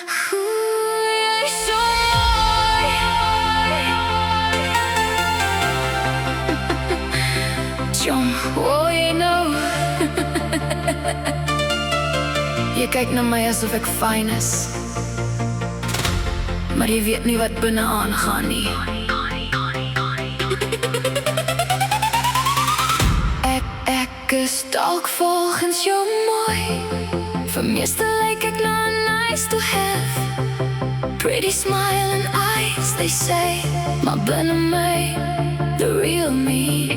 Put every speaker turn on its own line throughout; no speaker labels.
Jij is zo mooi. John, oh you know. Je kijkt naar mij alsof ik fijn is, maar je weet niet wat binneaan gaan nie. Ek is dalk volgens jou mooi. Vir meeste lyk ek na nice to have. Pretty smile and eyes, they say. Maar binne my, the real me.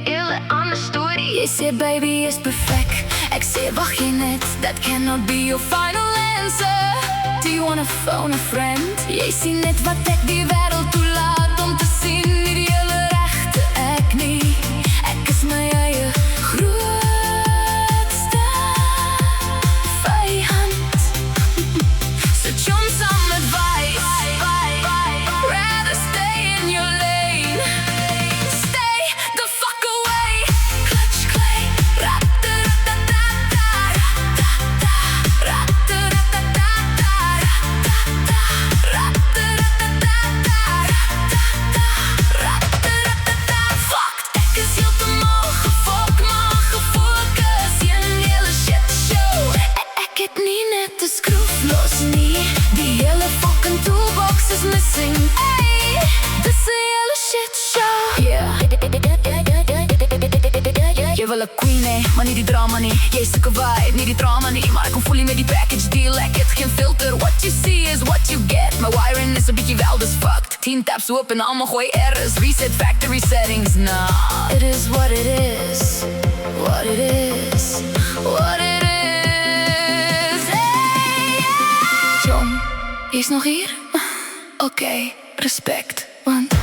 Julle ander storie. Jy sê baby is perfect. Ek sê wacht jy net, that cannot be your final answer. Do you wanna phone a friend? Jy sien net wat ek die wêreld toelaat om te sien. Nie die hele regte ek nie. Ek is my eie grootste vyand. So John, some advice. Rather stay in your lane. Stay the fuck away. Clutch clay. Jy wil 'n queen hê, maar nie die drama nie. Jy soek 'n vibe, nie die drama nie. Maar ek kom voel met die package deal. Ek het geen filter, what you see is what you get. My wiring is 'n bietjie wel dis fucked. 10 taps oop en almal gooi errors. Reset factory settings, nah. It is what it is. What it is. What it is. Hey, yeah. John, jy's nog hier? Oké, respect. Want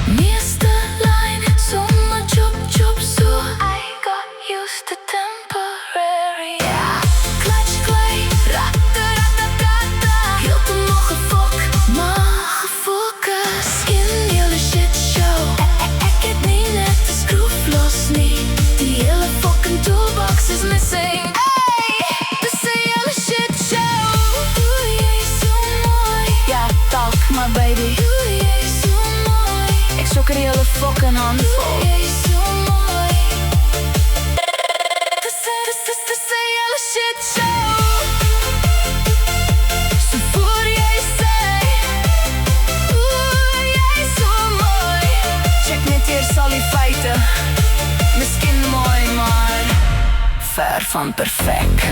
meeste lyn sommer chop chop so. I got used to temporary. Yeah. Clutch clay. Heel te nog gefok, maar gefocus in hele shit show. Ek het nie net de skroef los nie. Die hele fucking toolbox is missing. Hey, dis 'n hele shit show. Oeh, jy is so mooi. Ja, talk my baby. Oeh, jy is so mooi. Ek soek 'n hele fucking handvol. Oeh, jy is so mooi. Dis 'n hele shit show. So voor jy sê, oeh, jy is so mooi. Check net eers al die feite. Miskien mooi, maar ver van perfect.